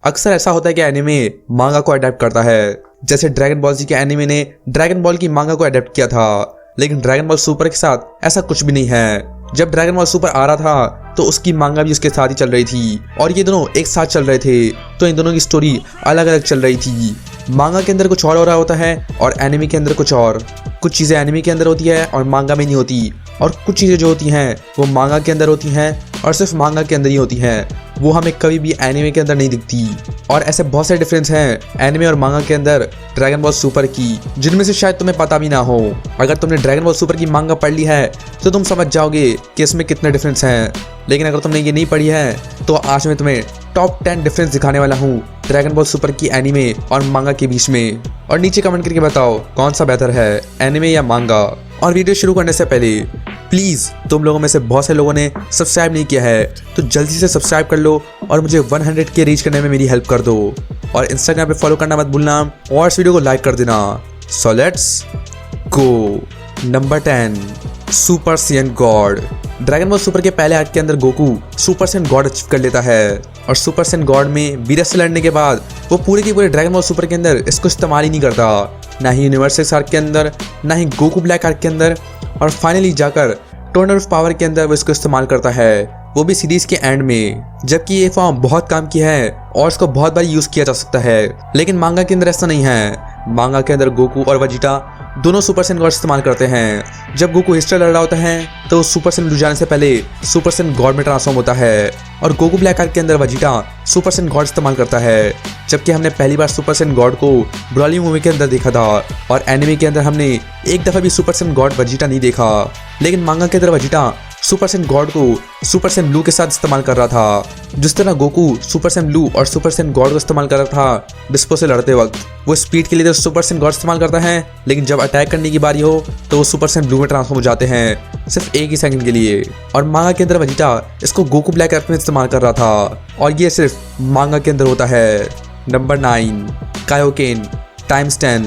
अक्सर ऐसा होता है कि एनिमे मांगा को अडेप्ट करता है। जैसे ड्रैगन बॉल जी के एनिमे ने ड्रैगन बॉल की मांगा को अडेप्ट किया था, लेकिन ड्रैगन बॉल सुपर के साथ ऐसा कुछ भी नहीं है। जब ड्रैगन बॉल सुपर आ रहा था तो उसकी मांगा भी उसके साथ ही चल रही थी और ये दोनों एक साथ चल रहे थे, तो इन दोनों की स्टोरी अलग अलग चल रही थी। मांगा के अंदर कुछ और हो रहा होता है और एनिमे के अंदर कुछ और। कुछ चीज़ें एनिमे के अंदर होती है और मांगा में नहीं होती, और कुछ चीज़ें जो होती हैं वो मांगा के अंदर होती हैं और सिर्फ मांगा के अंदर ही होती हैं, वो हमें कभी भी एनिमे के अंदर नहीं दिखती। और ऐसे बहुत सारे डिफरेंस हैं एनिमे और मांगा के अंदर ड्रैगन बॉल सुपर की, जिनमें से शायद तुम्हें पता भी ना हो। अगर तुमने ड्रैगन बॉल सुपर की मांगा पढ़ ली है तो तुम समझ जाओगे कि इसमें कितने डिफरेंस हैं, लेकिन अगर तुमने ये नहीं पढ़ी है तो आज मैं तुम्हें टॉप 10 डिफरेंस दिखाने वाला हूँ ड्रैगन बॉल सुपर की एनिमे और मांगा के बीच में। और नीचे कमेंट करके बताओ कौन सा बेहतर है, एनिमे या मांगा। और वीडियो शुरू करने से पहले प्लीज़, तुम लोगों में से बहुत से लोगों ने सब्सक्राइब नहीं किया है तो जल्दी से सब्सक्राइब कर लो और मुझे 100 के रीच करने में मेरी हेल्प कर दो। और इंस्टाग्राम पे फॉलो करना मत भूलना और इस वीडियो को लाइक कर देना। So let's go. Number 10, super Saiyan God. Dragon Ball super के पहले आर्क के अंदर Goku super Saiyan God achieve कर लेता है, और सुपर सैयन गॉड में वीरस से लड़ने के बाद वो पूरे के पूरे ड्रैगन बॉल सुपर के अंदर इसको इस्तेमाल ही नहीं करता, ना ही यूनिवर्स 6 आर्क के अंदर, ना ही गोकू ब्लैक आर्क के अंदर, और फाइनली जाकर टोर्नेडो ऑफ पावर के अंदर वो इसको इस्तेमाल करता है, वो भी सीरीज के एंड में। जबकि ये फॉर्म बहुत काम की है और इसको बहुत बार यूज किया जा सकता है, लेकिन मांगा के अंदर ऐसा नहीं है। मांगा के अंदर गोकू और वेजिटा दोनों सुपर सैयन गॉड इस्तेमाल करते हैं। जब गोकू हिस्ट्री लड़ रहा होता है तो सुपर सैयन ब्लू जाने से पहले सुपर सैयन गॉड में ट्रांसफॉर्म होता है, और गोकू ब्लैक आर्क के अंदर वेजिटा सुपर सैयन गॉड इस्तेमाल करता है। जबकि हमने पहली बार सुपर सैयन गॉड को ब्रॉली मूवी के अंदर देखा था, और एनिमे के अंदर हमने एक दफ़ा भी सुपर सैयन गॉड वेजिटा नहीं देखा, लेकिन मांगा के अंदर वेजिटा सुपर सैयन गॉड को सुपर सैयन ब्लू के साथ इस्तेमाल कर रहा था। जिस तरह गोकू सुपर सैयन ब्लू और सुपर सैयन गॉड को इस्तेमाल कर रहा था डिस्पो से लड़ते वक्त, वो स्पीड के लिए तो सुपर सैयन गॉड इस्तेमाल करता है, लेकिन जब अटैक करने की बारी हो तो वो सुपर सैयन ब्लू में ट्रांसफॉर्म हो जाते हैं सिर्फ एक ही सेकंड के लिए। और मांगा के अंदर वेजिटा इसको गोकू ब्लैक आर्क में इस्तेमाल कर रहा था, और ये सिर्फ मांगा के अंदर होता है। Number 9, Kaioken times 10।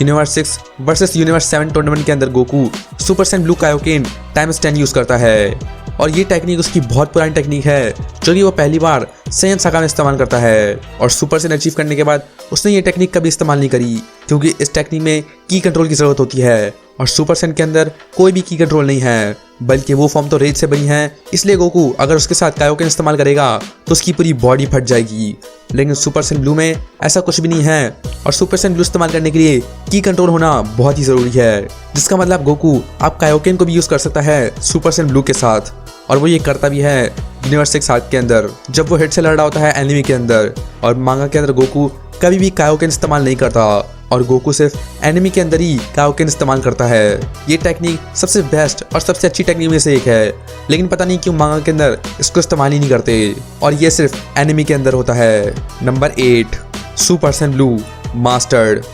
Universe 6 versus universe 7 tournament के अंदर Goku super Saiyan blue Kaioken times 10 use करता है, और ये टेक्निक उसकी बहुत पुरानी टेक्निक है जो कि वो पहली बार सैयन सागा में इस्तेमाल करता है। और सुपर सैयन अचीव करने के बाद उसने ये टेक्निक कभी इस्तेमाल नहीं करी, क्योंकि इस टेक्निक में की कंट्रोल की ज़रूरत होती है, और सुपर सैयन के अंदर कोई भी की कंट्रोल नहीं है, बल्कि वो फॉर्म तो रेज से बनी है, इसलिए गोकू अगर उसके साथ कायोकेन इस्तेमाल करेगा तो उसकी पूरी बॉडी फट जाएगी। लेकिन सुपर सैयन ब्लू में ऐसा कुछ भी नहीं है, और सुपर सैयन ब्लू इस्तेमाल करने के लिए की कंट्रोल होना बहुत ही ज़रूरी है, जिसका मतलब गोकू आप कायोकेन को भी यूज़ कर सकता है सुपर सैयन ब्लू के साथ, और वो ये करता भी है यूनिवर्स 6 आर्क के अंदर जब वो हेड से लड़ रहा होता है एनिमे के अंदर। और मांगा के अंदर गोकू कभी भी कायोकेन इस्तेमाल नहीं करता, और गोकू सिर्फ एनिमे के अंदर ही कायोकेन इस्तेमाल करता है। ये टेक्निक सबसे बेस्ट और सबसे अच्छी टेक्निक में से एक है, लेकिन पता नहीं क्यों मांगा के अंदर इसको इस्तेमाल ही नहीं करते, और ये सिर्फ एनिमे के अंदर होता है। Number 8, super Saiyan blue mastered.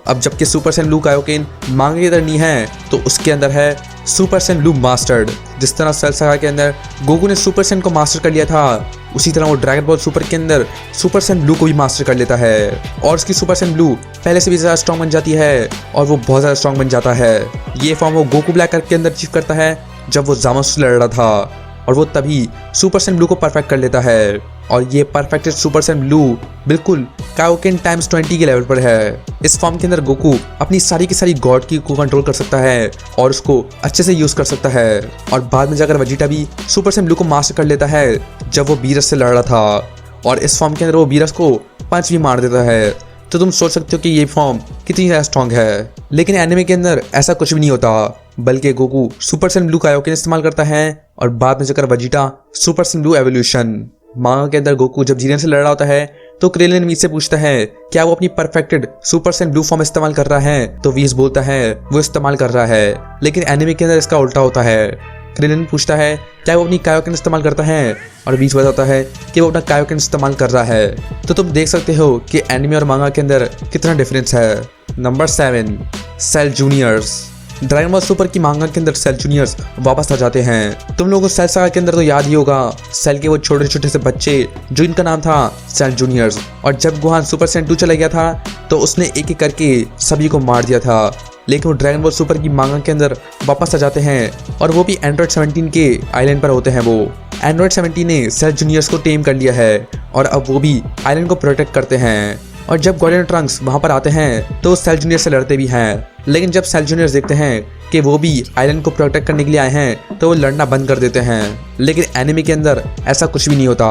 अब जबकि सुपर सैयन ब्लू कायोकेन मांगा के अंदर नहीं है तो उसके अंदर है सुपर सैयन ब्लू मास्टर्ड। जिस तरह सेल सागा के अंदर गोकू ने सुपर सैयन को मास्टर कर लिया था, उसी तरह वो ड्रैगन बॉल सुपर के अंदर सुपर सैयन ब्लू को भी मास्टर कर लेता है, और उसकी सुपर सैयन ब्लू पहले से भी ज़्यादा स्ट्रॉन्ग बन जाती है, और वो बहुत ज़्यादा स्ट्रॉन्ग बन जाता है। ये फॉर्म वो गोकू ब्लैक आर्क के अंदर अचीव करता है जब वो जामासु से लड़ रहा था, और वो तभी सुपर सैयन ब्लू को परफेक्ट कर लेता है, और ये परफेक्टेड सुपर सैयन ब्लू बिल्कुल कायोकेन टाइम्स 20 के लेवल पर है। इस फॉर्म के अंदर गोकू अपनी सारी की सारी गॉड की को कंट्रोल कर सकता है और उसको अच्छे से यूज़ कर सकता है, और बाद में जाकर वेजिटा भी सुपर सैयन ब्लू को मास्टर कर लेता है जब वो वीरस से लड़ रहा था, और इस फॉर्म के अंदर वो वीरस को पंच भी मार देता है। तो तुम सोच सकते हो कि ये फॉर्म कितनी ज़्यादा स्ट्रॉन्ग है, लेकिन एनिमे के अंदर ऐसा कुछ भी नहीं होता, बल्कि Goku super Saiyan blue Kaioken इस्तेमाल करता है, और बाद में जाकर Vegeta super Saiyan blue evolution. मांगा के अंदर गोकू जब जीरेन से लड़ रहा होता है तो क्रेलिन वीज से पूछता है क्या वो अपनी perfected super Saiyan blue form इस्तेमाल कर रहा है, तो वीज बोलता है वो इस्तेमाल कर रहा है, लेकिन एनिमे के अंदर इसका उल्टा होता है। क्रेलिन पूछता है क्या वो अपनी कायोकेन इस्तेमाल करता है, और वीज बताता है कि वो अपना कायोकेन इस्तेमाल कर रहा है। तो तुम देख सकते हो कि एनिमे और मांगा के अंदर कितना डिफरेंस है। Number 7, Cell Juniors. Dragon Ball Super की मांगा के अंदर सेल जूनियर्स वापस आ जाते हैं। तुम लोगों को सेल सागा के अंदर तो याद ही होगा सेल के वो छोटे छोटे से बच्चे जो इनका नाम था सेल जूनियर्स, और जब गोहान सुपर सैयन 2 चला गया था तो उसने एक एक करके सभी को मार दिया था, लेकिन वो ड्रैगन बॉल सुपर की मांगा के अंदर वापस आ जाते हैं, और वो भी एंड्रॉइड 17 के आइलैंड पर होते हैं वो। एंड्रॉइड 17 ने सेल जूनियर्स को टेम कर लिया है और अब वो भी आइलैंड को प्रोटेक्ट करते हैं। और जब गॉर्डियन ट्रंक्स वहां पर आते हैं तो वो सेल जूनियर से लड़ते भी हैं, लेकिन जब सेल जूनियर्स देखते हैं कि वो भी आइलैंड को प्रोटेक्ट करने के लिए आए हैं तो वो लड़ना बंद कर देते हैं। लेकिन एनिमी के अंदर ऐसा कुछ भी नहीं होता।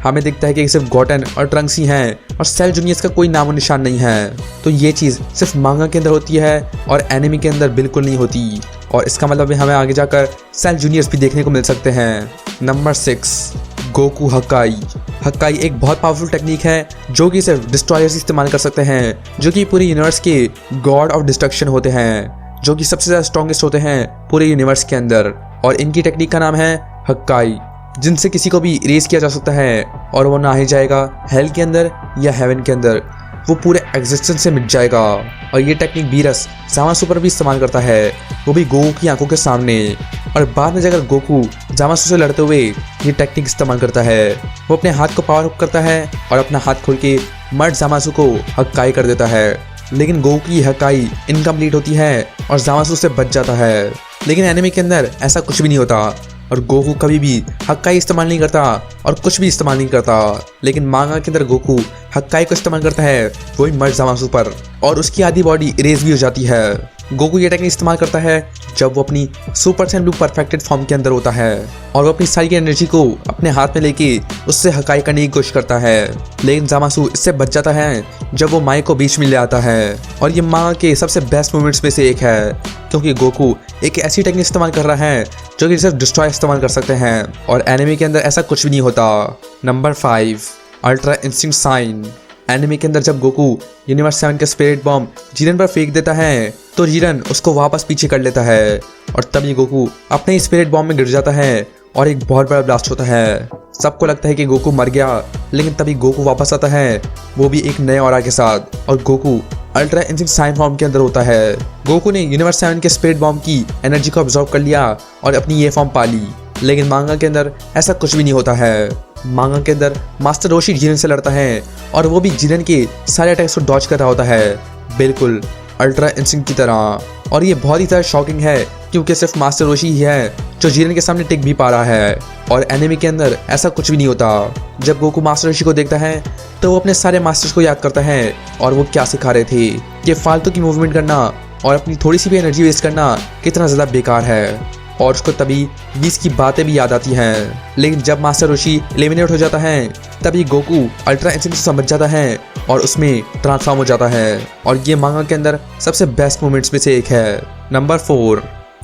हमें दिखता है कि सिर्फ गॉर्डन और ट्रंक्स ही हैं और सेल जूनियर्स का कोई नामो निशान नहीं है। तो ये चीज़ सिर्फ मांगा के अंदर होती है और एनिमी के अंदर बिल्कुल नहीं होती, और इसका मतलब हमें आगे जाकर सेल जूनियर्स भी देखने को मिल सकते हैं। नंबर 6, गोकू हक्काई। हक्काई एक बहुत पावरफुल टेक्निक है जो कि सिर्फ डिस्ट्रॉयर्स इस्तेमाल कर सकते हैं, जो कि पूरे यूनिवर्स के गॉड ऑफ डिस्ट्रक्शन होते हैं, जो कि सबसे ज़्यादा स्ट्रॉन्गेस्ट होते हैं पूरे यूनिवर्स के अंदर। और इनकी टेक्निक का नाम है हक्काई, जिनसे किसी को भी इरेज किया जा सकता है और वो ना ही जाएगा हेल के अंदर या हेवन के अंदर, वो पूरे एग्जिस्टेंस से मिट जाएगा। और ये टेक्निक वीरस जामासु पर भी इस्तेमाल करता है, वो भी गोकू की आंखों के सामने। और बाद में जाकर गोकू जामासु से लड़ते हुए ये टेक्निक इस्तेमाल करता है। वो अपने हाथ को पावर अप करता है और अपना हाथ खोल के मर्द जामासु को हक्काई कर देता है, लेकिन गोकू की हक्काई इनकम्प्लीट होती है और जामासु से बच जाता है। लेकिन एनिमे के अंदर ऐसा कुछ भी नहीं होता और गोकू कभी भी हक्काई इस्तेमाल नहीं करता और कुछ भी इस्तेमाल नहीं करता। लेकिन मांगा के अंदर गोकू हक्काई को इस्तेमाल करता है वही मर्द जामासु पर, और उसकी आधी बॉडी इरेज भी हो जाती है। गोकू ये टेक्निक इस्तेमाल करता है जब वो अपनी super Saiyan blue perfected form के अंदर होता है और वो अपनी सारी एनर्जी को अपने हाथ में लेके उससे हक्काई करने की कोशिश करता है। लेकिन जामासु इससे बच जाता है जब वो माई को बीच में ले आता है। और ये मांगा के सबसे बेस्ट मोमेंट्स में से एक है, क्योंकि गोकू एक ऐसी टेक्निक इस्तेमाल कर रहा है जो कि सिर्फ डिस्ट्रॉय इस्तेमाल कर सकते हैं, और एनिमे के अंदर ऐसा कुछ भी नहीं होता। Number 5, Ultra Instinct Sign. Anime के अंदर जब गोकू यूनिवर्स 7 का स्पिरिट बॉम्ब जीरन पर फेंक देता है तो जीरन उसको वापस पीछे कर लेता है, और तभी गोकू अपने ही स्पिरिट बॉम्ब में गिर जाता है और एक बहुत बड़ा ब्लास्ट होता है। सबको लगता है कि गोकू मर गया, लेकिन तभी गोकू वापस आता है, वो भी एक नए ऑरा के साथ, और Goku Ultra Instinct Sign form के अंदर होता है। गोकू ने यूनिवर्स 7 के स्पिरिट बॉम्ब की एनर्जी को अब्सॉर्ब कर लिया और अपनी ये फॉर्म पा ली। लेकिन मांगा के अंदर ऐसा कुछ भी नहीं होता है। मांगा के अंदर मास्टर रोशी जीरन से लड़ता है और वो भी जीरन के सारे अटैक्स को डॉज कर रहा होता है, बिल्कुल अल्ट्रा इंस्टिंक्ट की तरह। और ये बहुत ही ज़्यादा शॉकिंग है क्योंकि सिर्फ मास्टर रोशी ही है जो जीरन के सामने टिक भी पा रहा है, और एनिमे के अंदर ऐसा कुछ भी नहीं होता। जब गोकू मास्टर रोशी को देखता है तो वो अपने सारे मास्टर्स को याद करता है और वो क्या सिखा रहे थे कि फालतू की मूवमेंट करना और अपनी थोड़ी सी भी एनर्जी वेस्ट करना कितना ज़्यादा बेकार है, और उसको तभी 20 की बातें भी याद आती हैं। लेकिन जब मास्टर रोशी एलिमिनेट हो जाता है तभी गोकू अल्ट्रा इंस्टिंक्ट समझ जाता है और उसमें ट्रांसफॉर्म हो जाता है, और ये मांगा के अंदर सबसे बेस्ट मोमेंट्स में से एक है। Number 4,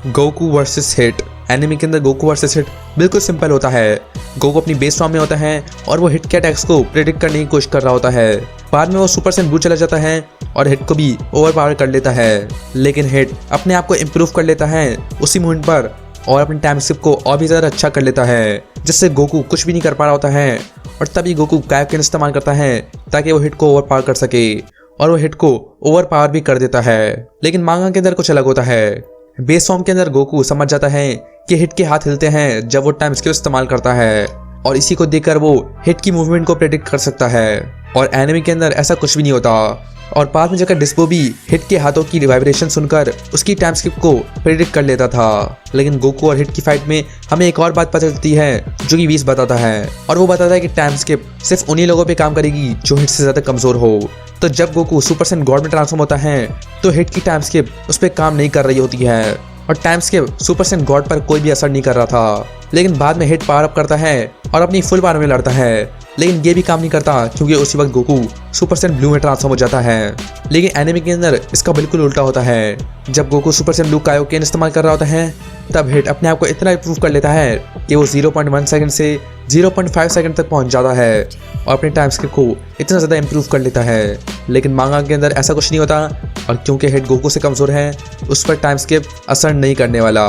Goku versus hit. Anime के अंदर गोकू वर्सेस हिट बिल्कुल सिंपल होता है। गोकू अपनी बेस फॉर्म में होता है और वो हिट के अटैक्स को प्रेडिक्ट करने की कोशिश कर रहा होता है। बाद में वो सुपर सैयन ब्लू चला जाता है और हिट को भी ओवर पावर कर लेता है, लेकिन हिट अपने आप को इम्प्रूव कर लेता है उसी मोमेंट पर और अपने टाइम स्किप को और भी ज़्यादा अच्छा कर लेता है, जिससे गोकू कुछ भी नहीं कर पा रहा होता है। और तभी गोकू कायोकेन इस्तेमाल करता है ताकि वो हिट को ओवर पावर कर सके, और वो हिट को ओवर पावर भी कर देता है। लेकिन मांगा के अंदर कुछ अलग होता है। बेस फॉर्म के अंदर गोकू समझ जाता है कि हिट के हाथ हिलते हैं जब वो टाइम स्किप इस्तेमाल करता है, और इसी को देखकर वो हिट की मूवमेंट को प्रेडिक्ट कर सकता है। और एनिमे के अंदर ऐसा कुछ भी नहीं होता। और बाद में जाकर डिस्पो भी हिट के हाथों की वाइब्रेशन सुनकर उसकी टाइम स्किप को प्रेडिक्ट कर लेता था। लेकिन गोकू और हिट की फाइट में हमें एक और बात पता चलती है जो कि 20 बताता है, और वो बताता है कि टाइम स्किप सिर्फ उन्हीं लोगों पे काम करेगी जो हिट से ज़्यादा कमज़ोर हो। तो जब गोकू सुपर सैयन गॉड में ट्रांसफॉर्म होता है तो हिट की टाइम स्किप उस पर काम नहीं कर रही होती है, और time skip super Saiyan God पर कोई भी असर नहीं कर रहा था। लेकिन बाद में हिट पावर अप करता है और अपनी फुल पावर में लड़ता है, लेकिन ये भी काम नहीं करता क्योंकि उसी वक्त गोकू सुपर सैयन ब्लू में ट्रांसफॉर्म हो जाता है। लेकिन एनिमे के अंदर इसका बिल्कुल उल्टा होता है। जब Goku super Saiyan blue Kaioken इस्तेमाल कर रहा होता है तब हिट अपने आप को इतना इंप्रूव कर लेता है कि वो 0.1 सेकंड से 0.5 सेकंड तक पहुंच जाता है और अपने टाइम स्किप को इतना ज़्यादा इंप्रूव कर लेता है। लेकिन मांगा के अंदर ऐसा कुछ नहीं होता, और क्योंकि हिट गोकू से कमज़ोर है उस पर टाइम स्किप असर नहीं करने वाला।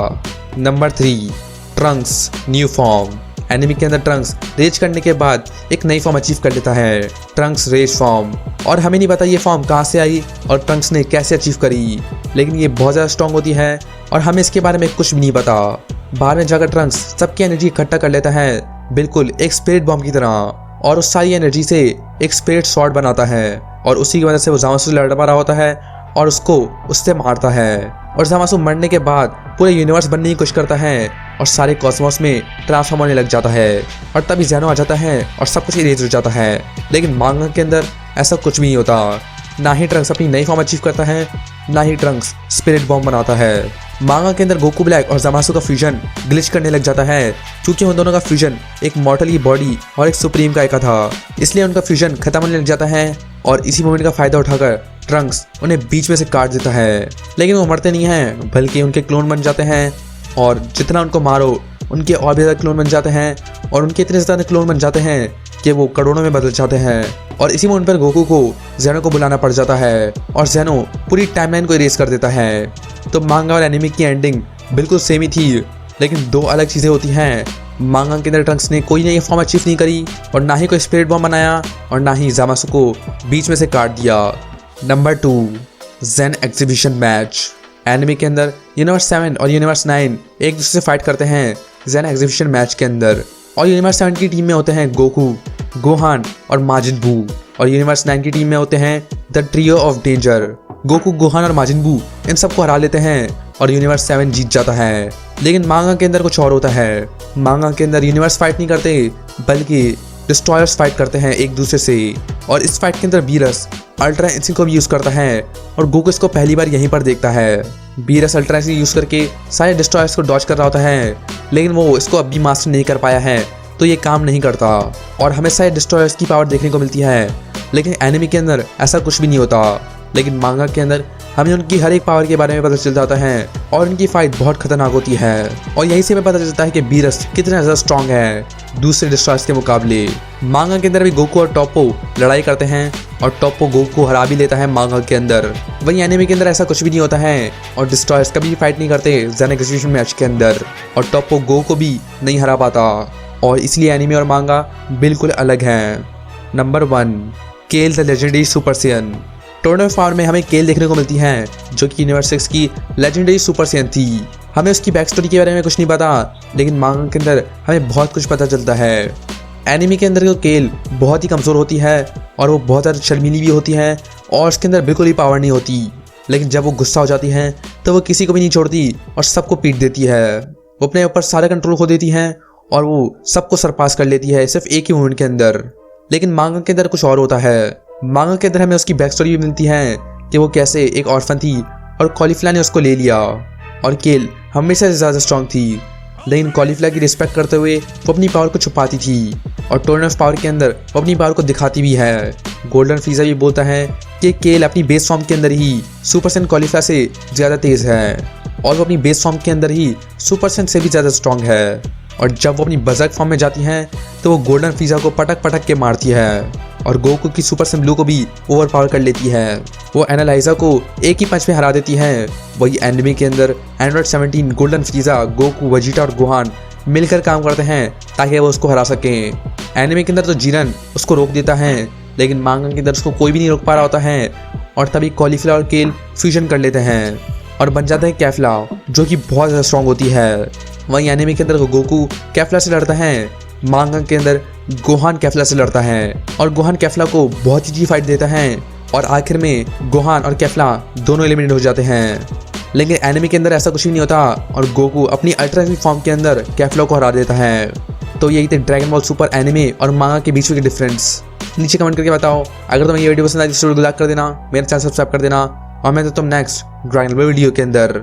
Number 3, Trunks new form. Anime के अंदर ट्रंक्स रेज करने के बाद एक नई फॉर्म अचीव कर लेता है, ट्रंक्स रेज फॉर्म। और हमें नहीं पता ये फॉर्म कहाँ से आई और ट्रंक्स ने कैसे अचीव करी, लेकिन ये बहुत ज़्यादा स्ट्रॉन्ग होती है और हमें इसके बारे में कुछ भी नहीं पता। बाद में जाकर ट्रंक्स सबकी एनर्जी इकट्ठा कर लेता है बिल्कुल एक स्पिरिट बॉम्ब की तरह, और उस सारी एनर्जी से एक स्पिरिट स्वॉर्ड बनाता है, और उसी की वजह से वो जामासु से लड़ पा रहा होता है और उसको उससे मारता है। और जामासु मरने के बाद पूरे यूनिवर्स बनने की कोशिश करता है और सारे कॉस्मोस में ट्रांसफॉर्म होने लग जाता है और तभी ज़ेनो आ जाता है और सब कुछ इरेज हो जाता है। लेकिन मांगा के अंदर ऐसा कुछ भी नहीं होता। ना ही ट्रंक्स अपनी नई फॉर्म अचीव करता है, ना ही ट्रंक्स स्पिरिट बॉम्ब बनाता है। मांगा के अंदर गोकू ब्लैक और ज़मासु का फ्यूजन ग्लिच करने लग जाता है क्योंकि उन दोनों का फ्यूजन एक मॉर्टल की बॉडी और एक सुप्रीम का एका था, इसलिए उनका फ्यूजन खत्म होने लग जाता है। और इसी मोमेंट का फायदा उठाकर ट्रंक्स उन्हें बीच में से काट देता है। लेकिन वो मरते नहीं हैं, बल्कि उनके क्लोन बन जाते हैं और जितना उनको मारो उनके और भी ज़्यादा क्लोन बन जाते हैं और उनके इतने ज़्यादा क्लोन बन जाते हैं कि वो करोड़ों में बदल जाते हैं। और इसी मोमेंट पर गोकू को ज़ेनो को बुलाना पड़ जाता है और ज़ेनो पूरी टाइमलाइन को इरेज कर देता है। तो मांगा और एनिमे की एंडिंग बिल्कुल सेम ही थी, लेकिन दो अलग चीज़ें होती हैं। मांगा के अंदर ट्रंक्स ने कोई नई फॉर्म अचीव नहीं करी और ना ही कोई स्पिरिट बॉम्ब बनाया और ना ही ज़ामासु को बीच में से काट दिया। Number 2, Zen exhibition match. Anime के अंदर यूनिवर्स 7 और यूनिवर्स 9 एक दूसरे से फाइट करते हैं ज़ेन एग्जीबिशन मैच के अंदर। और यूनिवर्स 7 की टीम में होते हैं गोकू, गोहान और माजिन बू, और यूनिवर्स 9 की टीम में होते हैं the trio of danger. Goku, Gohan और माजिन बू इन सबको हरा लेते हैं और यूनिवर्स 7 जीत जाता है। लेकिन मांगा के अंदर कुछ और होता है। मांगा के अंदर यूनिवर्स फाइट नहीं करते, बल्कि डिस्ट्रॉयर्स फाइट करते हैं एक दूसरे से। और इस फाइट के अंदर बीरस अल्ट्रा इंस्टिंक्ट को भी यूज़ करता है और गोकू इसको पहली बार यहीं पर देखता है। बीरस अल्ट्रा इंस्टिंक्ट यूज़ करके सारे डिस्ट्रॉयर्स को डॉज कर रहा होता है, लेकिन वो इसको अब भी मास्टर नहीं कर पाया है, तो ये काम नहीं करता और हमेशा ये डिस्ट्रॉयर्स की पावर देखने को मिलती है। लेकिन एनिमे के अंदर ऐसा कुछ भी नहीं होता। लेकिन मांगा के अंदर हमें उनकी हर एक पावर के बारे में पता चल जाता है और उनकी फाइट बहुत खतरनाक होती है। और यहीं से हमें पता चलता है कि बीरस कितना ज़्यादा स्ट्रॉन्ग है दूसरे डिस्ट्रॉयर्स के मुकाबले। मांगा के अंदर भी गोकू और टॉप्पो लड़ाई करते हैं और टॉप्पो गोकू को हरा भी लेता है मांगा के अंदर। वहीं एनिमे के अंदर ऐसा कुछ भी नहीं होता है और डिस्ट्रॉयर्स कभी भी फाइट नहीं करते ज़ेन एग्जीबिशन मैच के अंदर, और टॉप्पो गोकू को भी नहीं हरा पाता। और इसलिए एनिमे और मांगा बिल्कुल अलग हैं। Number 1, Kale the legendary super Saiyan. Tournament of Power में हमें केल देखने को मिलती है, जो कि यूनिवर्स 6 की लेजेंडरी सुपर सेयन थी। हमें उसकी बैक स्टोरी के बारे में कुछ नहीं पता, लेकिन मांगा के अंदर हमें बहुत कुछ पता चलता है। एनिमे के अंदर केल बहुत ही कमज़ोर होती है और वो बहुत ज़्यादा शर्मीली भी होती है और उसके अंदर बिल्कुल ही पावर नहीं होती। लेकिन जब वो गुस्सा हो जाती है तो वो किसी को भी नहीं छोड़ती और सबको पीट देती है। वो अपने ऊपर सारा कंट्रोल खो देती है और वो सबको सरपास कर लेती है सिर्फ एक ही मोमेंट के अंदर। लेकिन मांगा के अंदर कुछ और होता है। मांगा के अंदर हमें उसकी बैक स्टोरी भी मिलती है कि वो कैसे एक ऑर्फन थी और कॉलीफ्ला ने उसको ले लिया और केल हमेशा से ज़्यादा स्ट्रॉन्ग थी, लेकिन कॉलीफ्ला की रिस्पेक्ट करते हुए वो अपनी पावर को छुपाती थी। और टोर्नो ऑफ पावर के अंदर वो अपनी पावर को दिखाती भी है। गोल्डन फ्रीज़ा भी बोलता है कि केल अपनी बेस फॉर्म के अंदर ही सुपर सेन कॉलीफ्ला से ज़्यादा तेज़ है और वो अपनी बेस फॉर्म के अंदर ही सुपर सेन से भी ज़्यादा स्ट्रॉन्ग है। और जब वो अपनी बजर्क फॉर्म में जाती हैं तो वो गोल्डन फ्रीज़ा को पटक पटक के मारती है और गोकू की सुपर सेन ब्लू को भी ओवर पावर कर लेती है। वो एनालाइजा को एक ही पंच में हरा देती है। वही एनिमे के अंदर एंड्रॉइड 17, गोल्डन फ्रीज़ा, गोकू, वेजिटा और गोहान मिलकर काम करते हैं ताकि वो उसको हरा सकें। एनिमे के अंदर तो जीरन उसको रोक देता है, लेकिन मांगा के अंदर उसको कोई भी नहीं रोक पा रहा होता है और तभी कॉलीफ्ला और केल फ्यूजन कर लेते हैं और बन जाता है कैफ्ला, जो कि बहुत ज़्यादा स्ट्रॉन्ग होती है। वहीं एनिमे के अंदर गोकू कैफ्ला से लड़ता है, मांगा के अंदर गोहान कैफ्ला से लड़ता है और गोहान कैफ्ला को बहुत ही फाइट देता है और आखिर में गोहान और कैफ्ला दोनों एलिमिनेट हो जाते हैं। लेकिन एनिमे के अंदर ऐसा कुछ भी नहीं होता और गोकू अपनी अल्ट्रा फॉर्म के अंदर कैफ्ला को हरा देता है। तो यही थे ड्रैगन बॉल सुपर एनिमे और मांगा के बीच में डिफरेंस। नीचे कमेंट करके बताओ। अगर तुम्हें ये वीडियो पसंद आई तो लाइक कर देना, मेरे चैनल सब्सक्राइब कर देना और मैं तो तुम नेक्स्ट ड्रैगन बॉल वीडियो के अंदर।